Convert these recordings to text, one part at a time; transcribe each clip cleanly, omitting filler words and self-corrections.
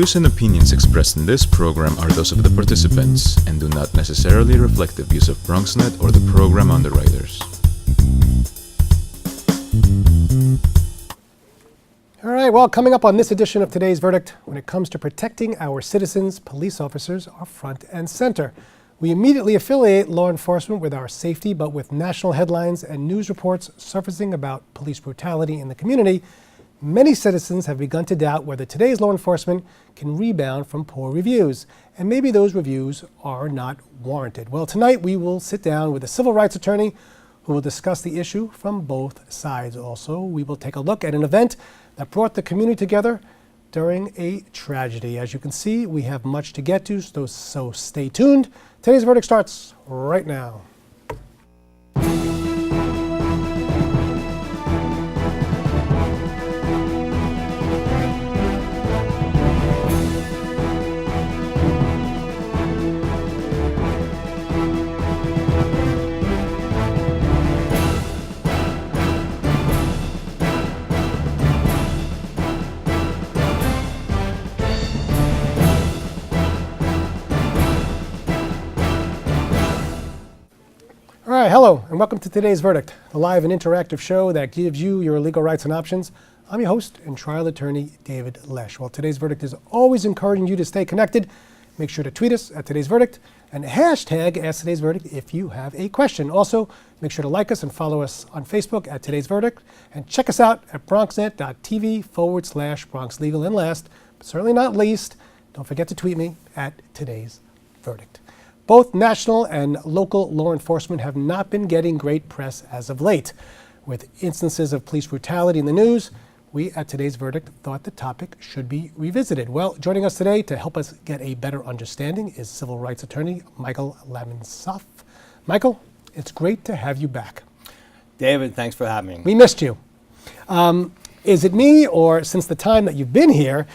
views and opinions expressed in this program are those of the participants and do not necessarily reflect the views of BronxNet or the program underwriters. All right, well, coming up on this edition of Today's Verdict, when it comes to protecting our citizens, police officers are front and center. We immediately affiliate law enforcement with our safety, but with national headlines and news reports surfacing about police brutality in the community, many citizens have begun to doubt whether today's law enforcement can rebound from poor reviews. And maybe those reviews are not warranted. Well, tonight we will sit down with a civil rights attorney who will discuss the issue from both sides. Also, we will take a look at an event that brought the community together during a tragedy. As you can see, we have much to get to, so stay tuned. Today's Verdict starts right now. All right, hello, and welcome to Today's Verdict, the live and interactive show that gives you your legal rights and options. I'm your host and trial attorney, David Lesh. Well, Today's Verdict is always encouraging you to stay connected. Make sure to tweet us at Today's Verdict and hashtag Ask Today's Verdict if you have a question. Also, make sure to like us and follow us on Facebook at Today's Verdict, and check us out at BronxNet.tv/Bronx Legal. And last, but certainly not least, don't forget to tweet me at Today's Verdict. Both national and local law enforcement have not been getting great press as of late. With instances of police brutality in the news, we at Today's Verdict thought the topic should be revisited. Well, joining us today to help us get a better understanding is civil rights attorney Michael Laminsoff. Michael, it's great to have you back. David, thanks for having me. We missed you. Is it me, or since the time that you've been here,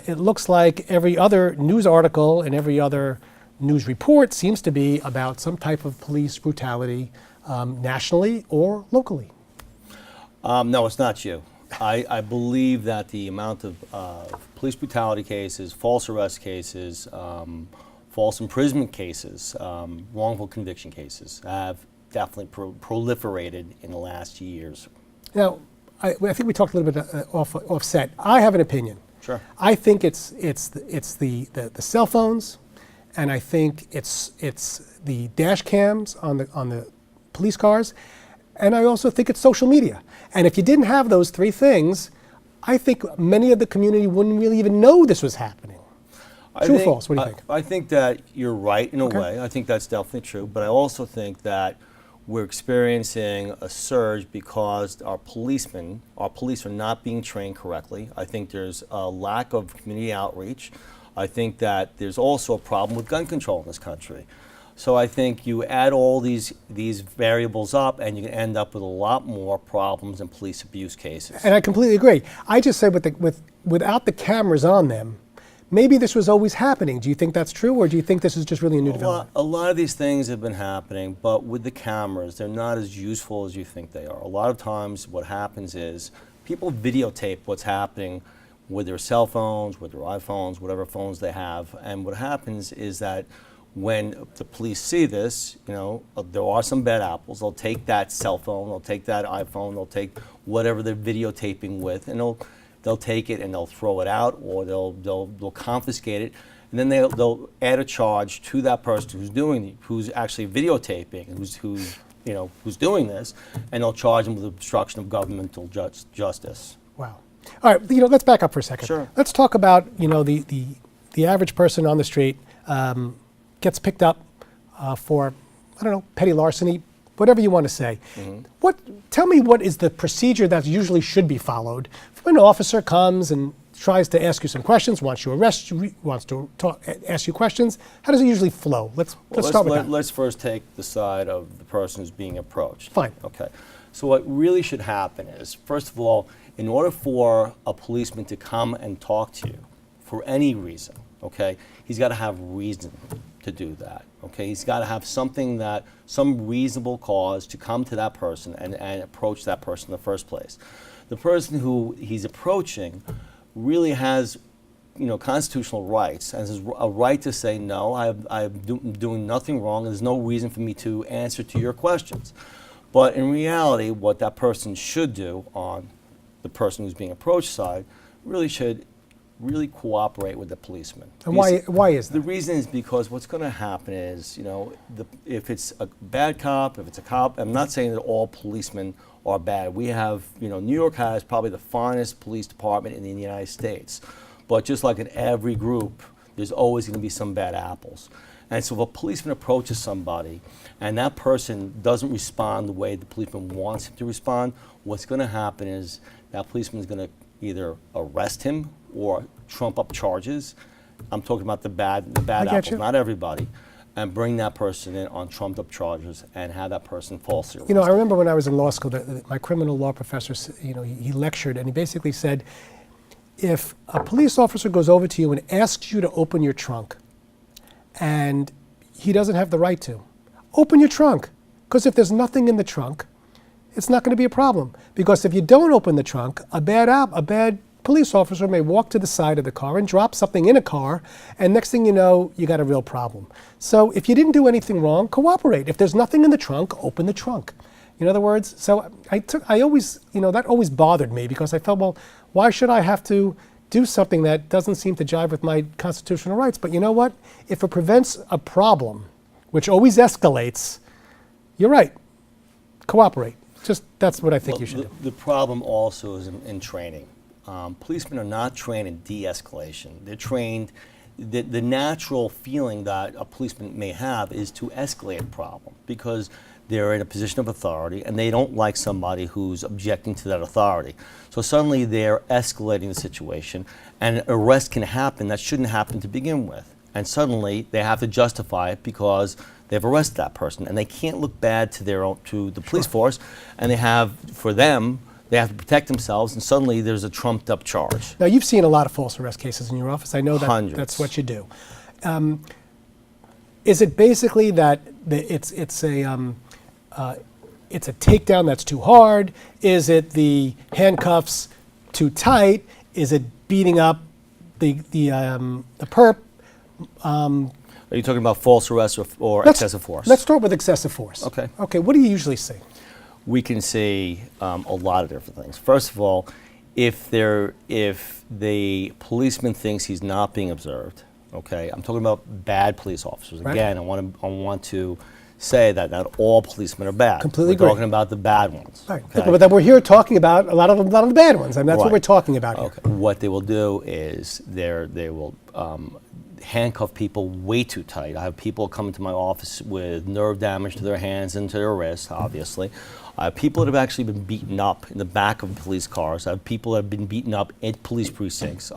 it looks like every other news article and every other news report seems to be about some type of police brutality nationally or locally? No, it's not you. I believe that the amount of police brutality cases, false arrest cases, false imprisonment cases, wrongful conviction cases have definitely proliferated in the last years. Now, I think we talked a little bit offset. I have an opinion. Sure. I think it's the cell phones, and I think it's the dash cams on the police cars, and I also think it's social media. And if you didn't have those three things, I think many of the community wouldn't really even know this was happening. True or false? What do you think? I think that you're right in a way. I think that's definitely true. But I also think that we're experiencing a surge because our police are not being trained correctly. I think there's a lack of community outreach. I think that there's also a problem with gun control in this country. So I think you add all these variables up and you can end up with a lot more problems in police abuse cases. And I completely agree. I just said without the cameras on them, maybe this was always happening. Do you think that's true, or do you think this is just really a new development? A lot of these things have been happening, but with the cameras, they're not as useful as you think they are. A lot of times what happens is people videotape what's happening with their cell phones, with their iPhones, whatever phones they have. And what happens is that when the police see this, there are some bad apples. They'll take that cell phone, they'll take that iPhone, they'll take whatever they're videotaping with, and they'll take it and they'll throw it out, or they'll confiscate it, and then they'll add a charge to that person who's actually videotaping, who's doing this, and they'll charge them with obstruction of governmental justice. Wow. All right, let's back up for a second. Sure. Let's talk about, the average person on the street gets picked up for, petty larceny, whatever you want to say. Mm-hmm. Tell me what is the procedure that usually should be followed when an officer comes and tries to ask you some questions, wants to arrest you, wants to ask you questions. How does it usually flow? Let's start with that. Let's first take the side of the person who's being approached. Fine. Okay. So what really should happen is, first of all, in order for a policeman to come and talk to you for any reason, okay, he's got to have reason to do that, okay? He's got to have some reasonable cause to come to that person and approach that person in the first place. The person who he's approaching really has constitutional rights and has a right to say no. I'm doing nothing wrong, and there's no reason for me to answer to your questions. But in reality, what that person should do on the person who's being approached side should really cooperate with the policeman. And why is that? The reason is because what's going to happen is, if it's a bad cop, if it's a cop, I'm not saying that all policemen are bad. We have, New York has probably the finest police department in the United States. But just like in every group, there's always going to be some bad apples. And so if a policeman approaches somebody and that person doesn't respond the way the policeman wants him to respond, what's going to happen is that policeman is going to either arrest him or trump up charges. I'm talking about the bad apples, not everybody, and bring that person in on trumped up charges and have that person falsely arrested. I remember when I was in law school, my criminal law professor, he lectured and he basically said, if a police officer goes over to you and asks you to open your trunk, and he doesn't have the right to, open your trunk. Because if there's nothing in the trunk, it's not going to be a problem. Because if you don't open the trunk, a bad police officer may walk to the side of the car and drop something in a car, and next thing you know, you got a real problem. So if you didn't do anything wrong, cooperate. If there's nothing in the trunk, open the trunk. In other words, so I always, that always bothered me because I felt, well, why should I have to do something that doesn't seem to jive with my constitutional rights? But you know what? If it prevents a problem, which always escalates, you're right. Cooperate. That's what I think you should do. The problem also is in training. Policemen are not trained in de-escalation. They're trained, the natural feeling that a policeman may have is to escalate a problem because they're in a position of authority and they don't like somebody who's objecting to that authority. So suddenly they're escalating the situation and arrest can happen that shouldn't happen to begin with. And suddenly they have to justify it because they've arrested that person and they can't look bad to the police force, and they have to protect themselves, and suddenly there's a trumped up charge. Now, you've seen a lot of false arrest cases in your office. I know that Hundreds. That's what you do. Is it basically that it's a takedown that's too hard? Is it the handcuffs too tight? Is it beating up the perp? Are you talking about false arrest or excessive force? Let's start with excessive force. Okay. Okay. What do you usually see? We can see a lot of different things. First of all, if the policeman thinks he's not being observed, okay, I'm talking about bad police officers. Right. Again, I want to say that not all policemen are bad. Completely We're agree. talking about the bad ones. Right. Okay? But then we're here talking about a lot of the bad ones. I mean, that's what Right. we're talking about here. Okay. What they will do is they will handcuff people way too tight. I have people come into my office with nerve damage to their hands and to their wrists, obviously. I have people that have actually been beaten up in the back of police cars. I have people that have been beaten up at police precincts.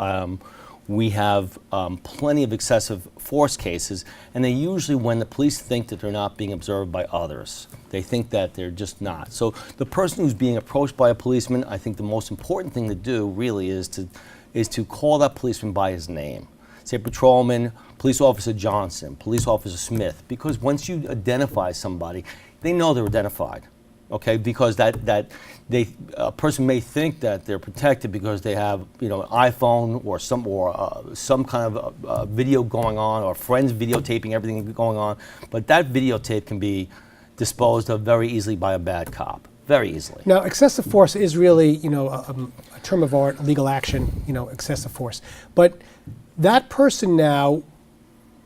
We have plenty of excessive force cases, and they usually when the police think that they're not being observed by others. They think that they're just not. So the person who's being approached by a policeman, I think the most important thing to do really is to call that policeman by his name. Say Patrolman, Police Officer Johnson, Police Officer Smith, because once you identify somebody, they know they're identified. Okay, because a person may think that they're protected because they have an iPhone or some kind of video going on, or friends videotaping everything going on, but that videotape can be disposed of very easily by a bad cop, very easily. Now, excessive force is really a term of art, legal action, excessive force, but that person now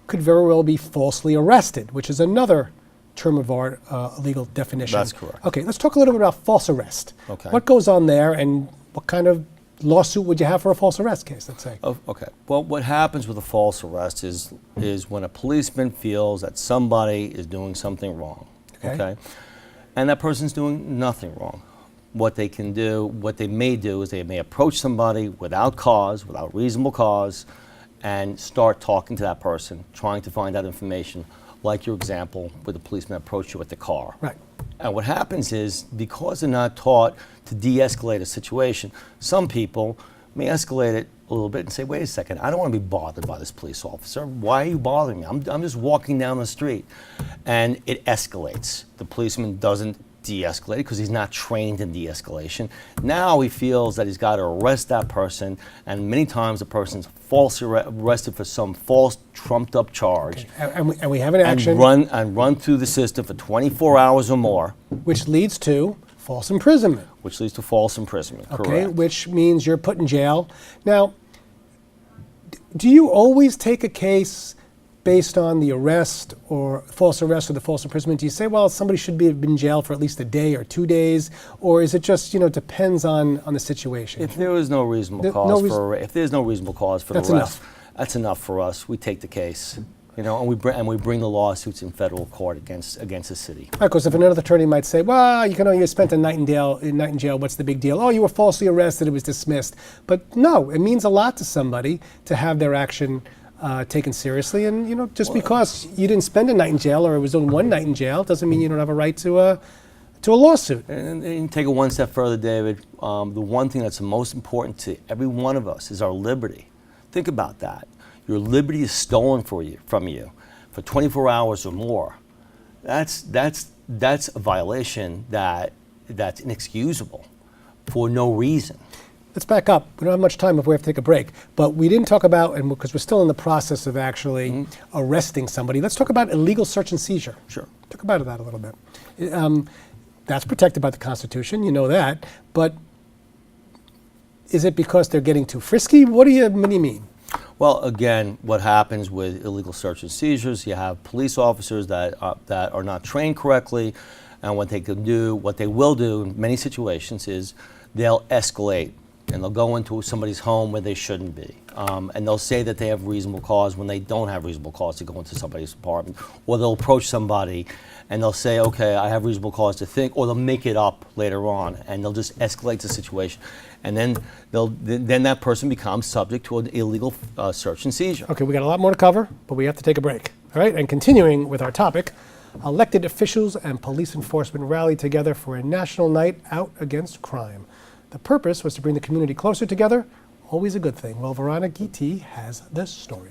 could very well be falsely arrested, which is another term of art, legal definition. That's correct. Okay, let's talk a little bit about false arrest. Okay. What goes on there, and what kind of lawsuit would you have for a false arrest case, let's say? Oh, okay. Well, what happens with a false arrest is when a policeman feels that somebody is doing something wrong. Okay. And that person's doing nothing wrong. What they may do is they may approach somebody without cause, without reasonable cause, and start talking to that person, trying to find out information, like your example where the policeman approached you at the car. Right. And what happens is, because they're not taught to de-escalate a situation, some people may escalate it a little bit and say, wait a second, I don't want to be bothered by this police officer. Why are you bothering me? I'm just walking down the street. And it escalates. The policeman doesn't de-escalate because he's not trained in de-escalation. Now he feels that he's got to arrest that person, and many times the person's falsely arrested for some false trumped-up charge. Okay. And we have an action. And run through the system for 24 hours or more. Which leads to false imprisonment. Which leads to false imprisonment, okay, correct. Which means you're put in jail. Now, do you always take a case based on the arrest or false arrest or the false imprisonment? Do you say, well, somebody should have been in jail for at least a day or 2 days? Or is it just, depends on the situation? If there is no reasonable cause if there's no reasonable cause for the arrest, that's enough for us. We take the case. And we bring the lawsuits in federal court against the city. Of course, if another attorney might say, well, you spent a night in jail, what's the big deal? Oh, you were falsely arrested, it was dismissed. But no, it means a lot to somebody to have their action taken seriously. And, just because you didn't spend a night in jail or it was only one night in jail doesn't mean you don't have a right to a lawsuit. And take it one step further, David. The one thing that's the most important to every one of us is our liberty. Think about that. Your liberty is stolen from you for 24 hours or more. That's a violation that's inexcusable for no reason. Let's back up. We don't have much time if we have to take a break. But we didn't talk about, and because we're still in the process of actually arresting somebody, let's talk about illegal search and seizure. Sure. Talk about that a little bit. That's protected by the Constitution, you know that. But is it because they're getting too frisky? What do you mean? Well, again, what happens with illegal search and seizures, you have police officers that are not trained correctly, and what they will do in many situations is they'll escalate, and they'll go into somebody's home where they shouldn't be. And they'll say that they have reasonable cause when they don't have reasonable cause to go into somebody's apartment. Or they'll approach somebody and they'll say, okay, I have reasonable cause to think, or they'll make it up later on, and they'll just escalate the situation. And then then that person becomes subject to an illegal search and seizure. Okay, we got a lot more to cover, but we have to take a break. All right, and continuing with our topic, elected officials and police enforcement rallied together for a national night out against crime. The purpose was to bring the community closer together, always a good thing. Well, Veronica Gitti has the story.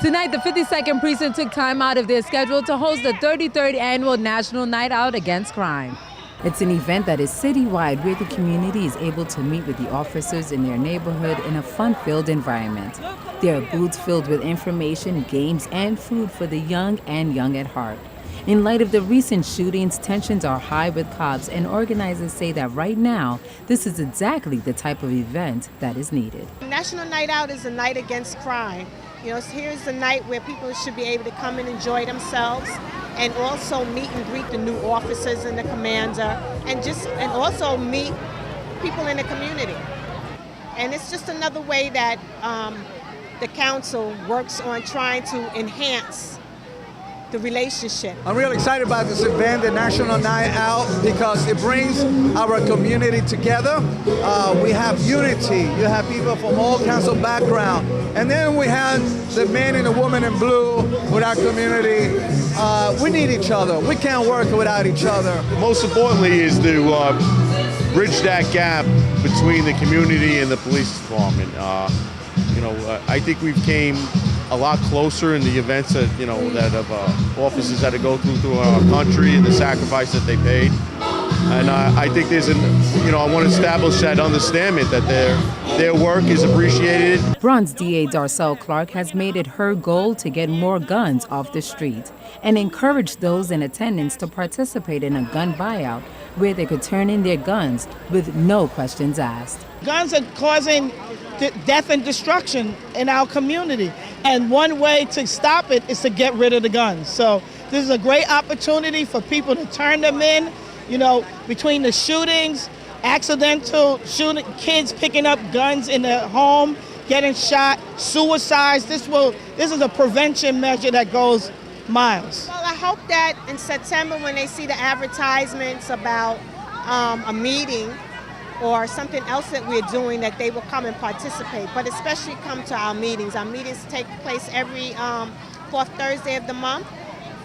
Tonight, the 52nd Precinct took time out of their schedule to host the 33rd Annual National Night Out Against Crime. It's an event that is citywide where the community is able to meet with the officers in their neighborhood in a fun-filled environment. There are booths filled with information, games, and food for the young and young at heart. In light of the recent shootings, tensions are high with cops, and organizers say that right now, this is exactly the type of event that is needed. National Night Out is a night against crime. Here's the night where people should be able to come and enjoy themselves, and also meet and greet the new officers and the commander, and also meet people in the community. And it's just another way that the council works on trying to enhance the relationship. I'm really excited about this event, the National Night Out, because it brings our community together. We have unity. You have people from all kinds of backgrounds. And then we have the man and the woman in blue with our community. We need each other. We can't work without each other. Most importantly is to bridge that gap between the community and the police department. I think we've came a lot closer in the events that officers had to go through our country and the sacrifice that they paid. And I think I want to establish that understanding that their work is appreciated. Bronx DA Darcel Clark has made it her goal to get more guns off the street and encourage those in attendance to participate in a gun buyout where they could turn in their guns with no questions asked. Guns are causing death and destruction in our community, and one way to stop it is to get rid of the guns. So this is a great opportunity for people to turn them in. Between the shootings, accidental shooting, kids picking up guns in their home, getting shot, suicides. This is a prevention measure that goes miles. Well, I hope that in September, when they see the advertisements about a meeting or something else that we're doing, that they will come and participate, but especially come to our meetings. Our meetings take place every fourth Thursday of the month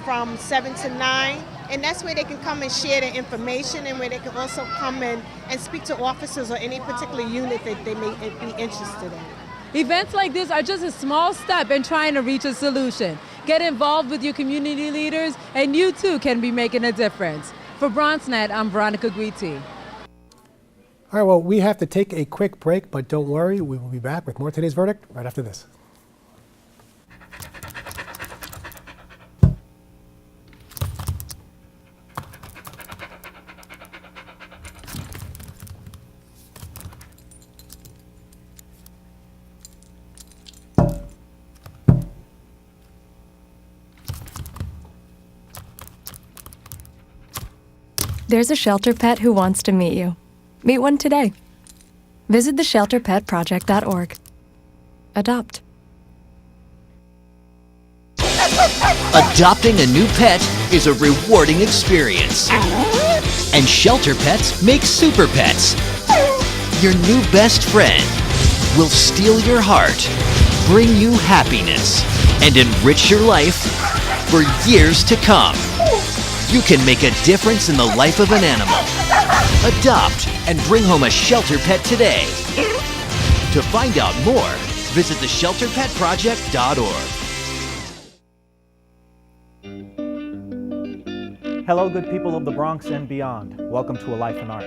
from 7 to 9. And that's where they can come and share their information, and where they can also come and speak to officers or any particular unit that they may be interested in. Events like this are just a small step in trying to reach a solution. Get involved with your community leaders, and you too can be making a difference. For BronxNet, I'm Veronica Guiti. All right, well, we have to take a quick break, but don't worry, we will be back with more Today's Verdict right after this. There's a shelter pet who wants to meet you. Meet one today. Visit theshelterpetproject.org. Adopt. Adopting a new pet is a rewarding experience. And shelter pets make super pets. Your new best friend will steal your heart, bring you happiness, and enrich your life for years to come. You can make a difference in the life of an animal. Adopt and bring home a shelter pet today. To find out more, visit theshelterpetproject.org. Hello, good people of the Bronx and beyond. Welcome to A Life in Art.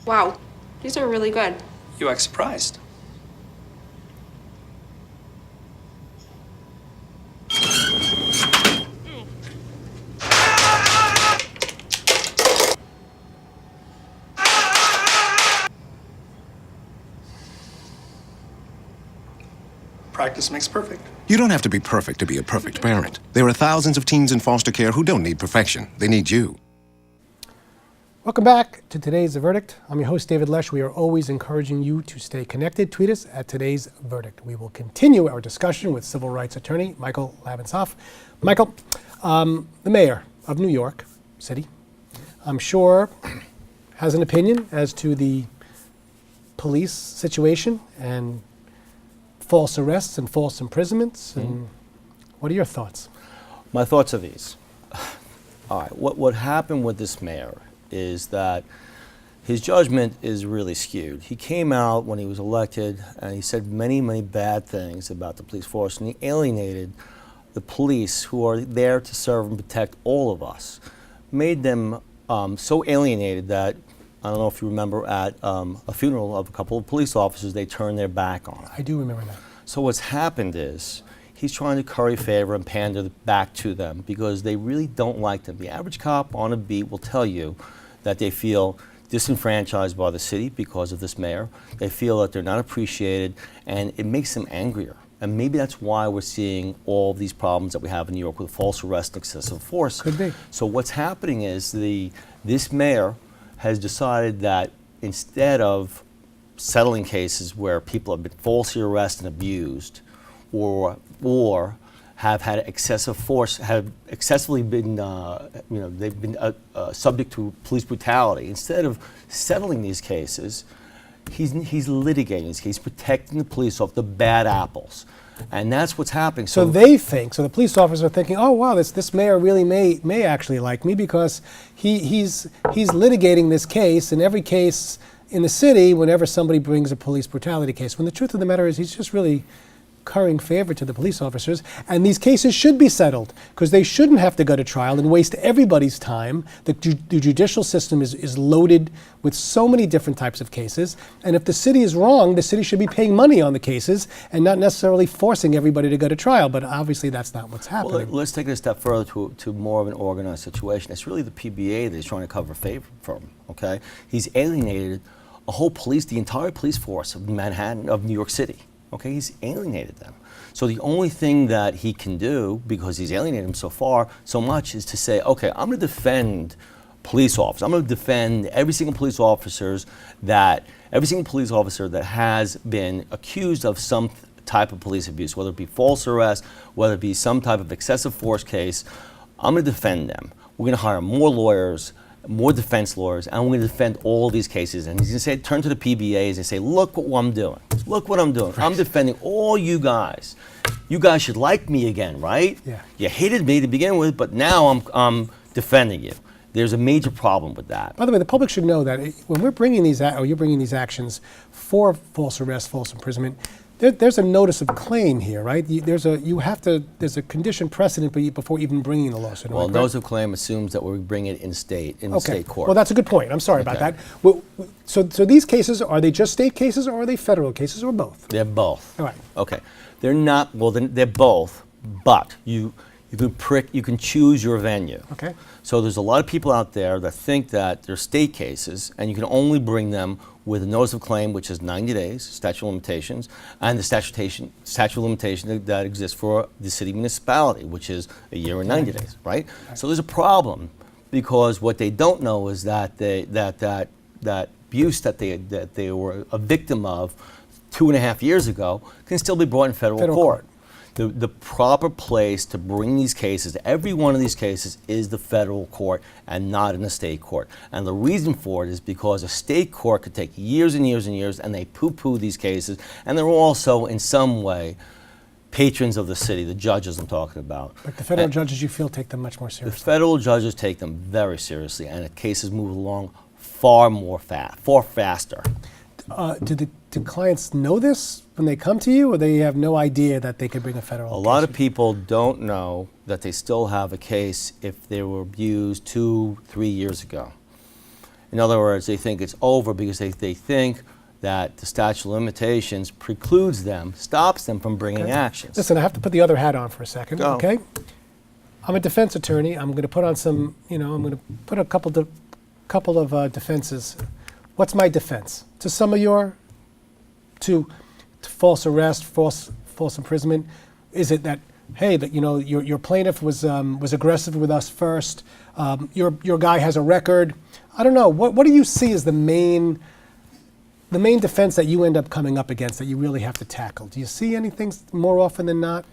Wow, these are really good. You act surprised. Practice makes perfect. You don't have to be perfect to be a perfect parent. There are thousands of teens in foster care who don't need perfection. They need you. Welcome back to Today's Verdict. I'm your host, David Lesh. We are always encouraging you to stay connected. Tweet us at Today's Verdict. We will continue our discussion with civil rights attorney Michael Labensoff. Michael, the mayor of New York City, I'm sure, has an opinion as to the police situation and false arrests and false imprisonments. And what are your thoughts? My thoughts are these. All right, what happened with this mayor is that his judgment is really skewed. He came out when he was elected and he said many, many bad things about the police force, and he alienated the police who are there to serve and protect all of us. Made them so alienated that, I don't know if you remember at a funeral of a couple of police officers, they turned their back on him. I do remember that. So what's happened is he's trying to curry favor and pander back to them because they really don't like them. The average cop on a beat will tell you that they feel disenfranchised by the city because of this mayor. They feel that they're not appreciated, and it makes them angrier. And maybe that's why we're seeing all these problems that we have in New York with false arrest and excessive force. Could be. So what's happening is this mayor has decided that instead of settling cases where people have been falsely arrested and abused, or have had excessive force, have excessively been, they've been subject to police brutality. Instead of settling these cases, he's litigating these cases, protecting the police off the bad apples. And that's what's happening. So they think, so the police officers are thinking, oh wow, this mayor really may actually like me because he's litigating this case, in every case in the city whenever somebody brings a police brutality case. When the truth of the matter is he's just really currying favor to the police officers, and these cases should be settled because they shouldn't have to go to trial and waste everybody's time. The judicial system is loaded with so many different types of cases, and if the city is wrong, the city should be paying money on the cases and not necessarily forcing everybody to go to trial, but obviously that's not what's happening. Well, let's take it a step further to more of an organized situation. It's really the PBA that he's trying to cover favor from, okay? He's alienated the entire police force of Manhattan, of New York City. Okay, he's alienated them. So the only thing that he can do, because he's alienated them so much, is to say, okay, I'm going to defend police officers. I'm going to defend every single police officer that has been accused of some type of police abuse, whether it be false arrest, whether it be some type of excessive force case. I'm going to defend them. We're going to hire more lawyers. more defense lawyers, and we're going to defend all these cases. And he's going to say, turn to the PBAs and say, look what I'm doing. Look what I'm doing. Right. I'm defending all you guys. You guys should like me again, right? Yeah. You hated me to begin with, but now I'm defending you. There's a major problem with that. By the way, the public should know that when we're bringing these, or you're bringing these actions for false arrest, false imprisonment, there's a notice of claim here, right? There's a condition precedent before even bringing the lawsuit. Well, notice of claim assumes that we bring it in state court. Well, that's a good point. I'm sorry about that. Well, so these cases, are they just state cases or are they federal cases or both? They're both. All right. Okay. They're not. Well, they're both, but you can choose your venue. Okay. So there's a lot of people out there that think that they're state cases, and you can only bring them with a notice of claim, which is 90 days, statute of limitations, and the statute of limitation that exists for the city municipality, which is a year and 90 days, right? So there's a problem, because what they don't know is that that abuse that they were a victim of 2.5 years ago can still be brought in federal court. The proper place to bring these cases, every one of these cases, is the federal court and not in the state court. And the reason for it is because a state court could take years and years and years, and they poo-poo these cases, and they're also in some way patrons of the city, the judges I'm talking about. But the federal judges, you feel, take them much more seriously. The federal judges take them very seriously, and the cases move along far faster. Do clients know this when they come to you, or they have no idea that they could bring a federal case? A lot of people don't know that they still have a case if they were abused 2-3 years ago. In other words, they think it's over because they think that the statute of limitations precludes them, stops them from bringing actions. Listen, I have to put the other hat on for a second, Go. okay? I'm a defense attorney. I'm going to put on some, I'm going to put a couple of defenses. What's my defense to some of to false arrest, false imprisonment? Is it that, hey, that your plaintiff was aggressive with us first? Your guy has a record. I don't know. What do you see as the main defense that you end up coming up against that you really have to tackle? Do you see anything more often than not?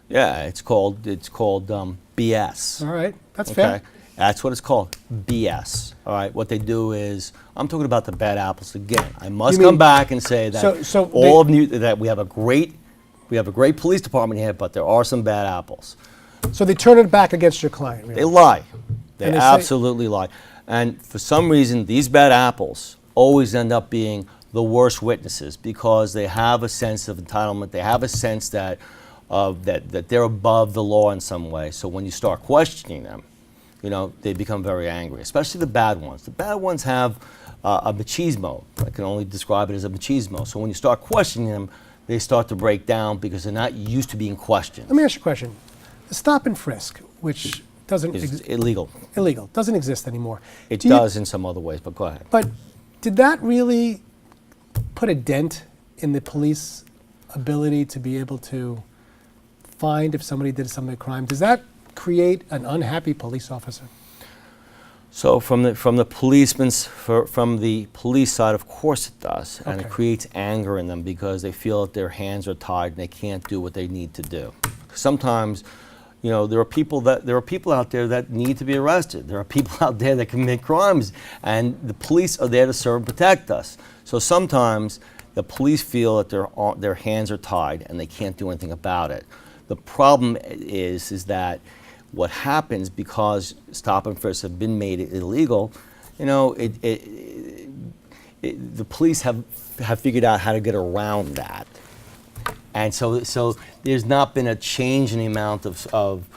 Yeah, it's called BS. All right, that's fair. That's what it's called, BS. All right, what they do is, I'm talking about the bad apples again. I must come back and say that that we have a great police department here, but there are some bad apples. So they turn it back against your client. Really. They lie. They absolutely lie. And for some reason, these bad apples always end up being the worst witnesses because they have a sense of entitlement. They have a sense that they're above the law in some way. So when you start questioning them, they become very angry, especially the bad ones. The bad ones have a machismo. I can only describe it as a machismo. So when you start questioning them, they start to break down because they're not used to being questioned. Let me ask you a question. The stop and frisk, which doesn't It's illegal. Illegal, doesn't exist anymore. It does in some other ways, but go ahead. But did that really put a dent in the police ability to be able to find if somebody did some crime? Does that create an unhappy police officer? So from the police side, of course it does, and it creates anger in them because they feel that their hands are tied and they can't do what they need to do. Sometimes, there are people out there that need to be arrested. There are people out there that commit crimes, and the police are there to serve and protect us. So sometimes the police feel that their hands are tied and they can't do anything about it. The problem is that what happens because stop and frisk have been made illegal, the police have figured out how to get around that, and so there's not been a change in the amount of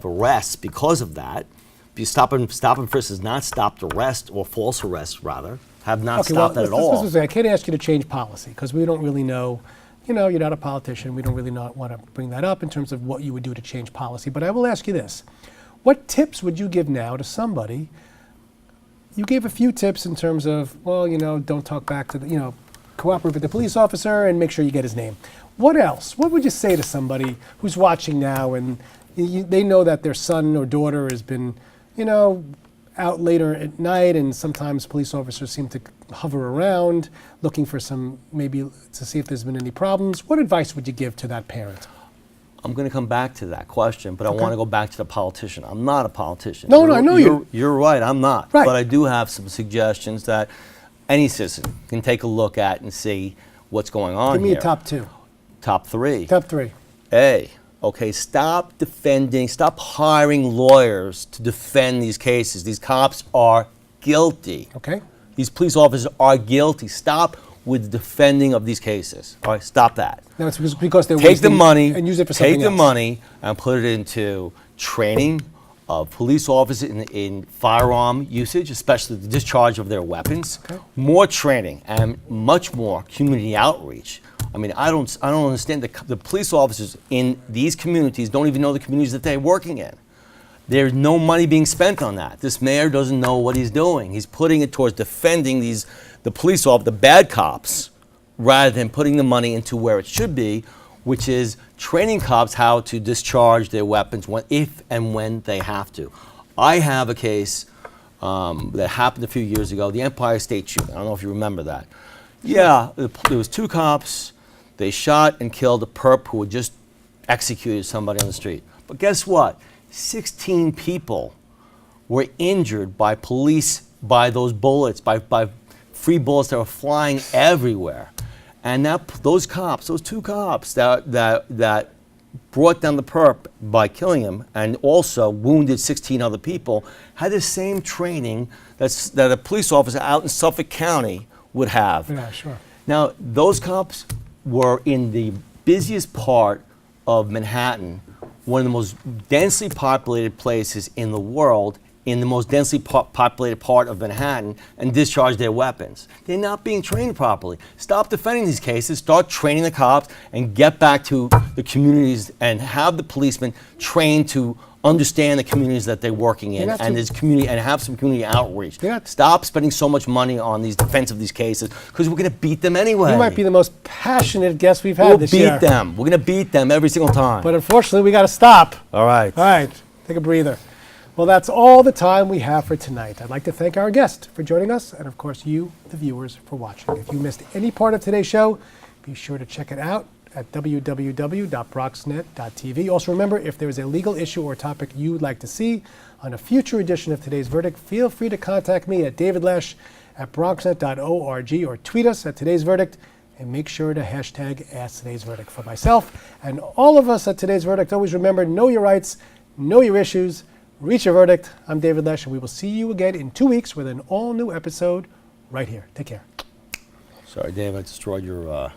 arrests because of that. Because stop and frisk has not stopped arrest or false arrests rather have not stopped that at all. I can't ask you to change policy because we don't really know. You're not a politician. We don't really want to bring that up in terms of what you would do to change policy. But I will ask you this. What tips would you give now to somebody? You gave a few tips in terms of, don't talk back to cooperate with the police officer and make sure you get his name. What else? What would you say to somebody who's watching now and they know that their son or daughter has been, out later at night, and sometimes police officers seem to hover around looking for maybe to see if there's been any problems? What advice would you give to that parent? I'm going to come back to that question, but I want to go back to the politician. I'm not a politician. No, I know you. You're right, I'm not. Right. But I do have some suggestions that any citizen can take a look at and see what's going on here. Give me a top two. Top three. Top three. Okay, stop hiring lawyers to defend these cases. These cops are guilty. Okay. These police officers are guilty. Stop with the defending of these cases. All right, stop that. No, it's because they're Take the money and use it for something Take the else. money and put it into training of police officers in firearm usage, especially the discharge of their weapons. Okay. More training and much more community outreach. I mean, I don't understand the police officers in these communities don't even know the communities that they're working in. There's no money being spent on that. This mayor doesn't know what he's doing. He's putting it towards defending the police officers, the bad cops, rather than putting the money into where it should be, which is training cops how to discharge their weapons if and when they have to. I have a case that happened a few years ago, the Empire State Shooting. I don't know if you remember that. Yeah, there was 2 cops. They shot and killed a perp who had just executed somebody on the street. But guess what? 16 people were injured by by those bullets, by free bullets that were flying everywhere. And those 2 cops that brought down the perp by killing him and also wounded 16 other people had the same training that a police officer out in Suffolk County would have. Yeah, sure. Now, those cops were in the busiest part of Manhattan, one of the most densely populated places in the world, in the most densely populated part of Manhattan, and discharge their weapons. They're not being trained properly. Stop defending these cases, start training the cops, and get back to the communities and have the policemen trained to understand the communities that they're working in and have some community outreach. Stop spending so much money on these defense of these cases because we're going to beat them anyway. You might be the most passionate guest we've had this year. We'll beat them. We're going to beat them every single time. But unfortunately, we got to stop. All right. All right. Take a breather. Well, that's all the time we have for tonight. I'd like to thank our guest for joining us and, of course, you, the viewers, for watching. If you missed any part of today's show, be sure to check it out at www.BronxNet.tv. Also remember, if there is a legal issue or topic you would like to see on a future edition of Today's Verdict, feel free to contact me at davidlesh@bronxnet.org or tweet us at Today's Verdict, and make sure to hashtag Ask Today's Verdict. For myself and all of us at Today's Verdict, always remember, know your rights, know your issues, reach a verdict. I'm David Lesh, and we will see you again in 2 weeks with an all-new episode right here. Take care. Sorry, Dave, I destroyed your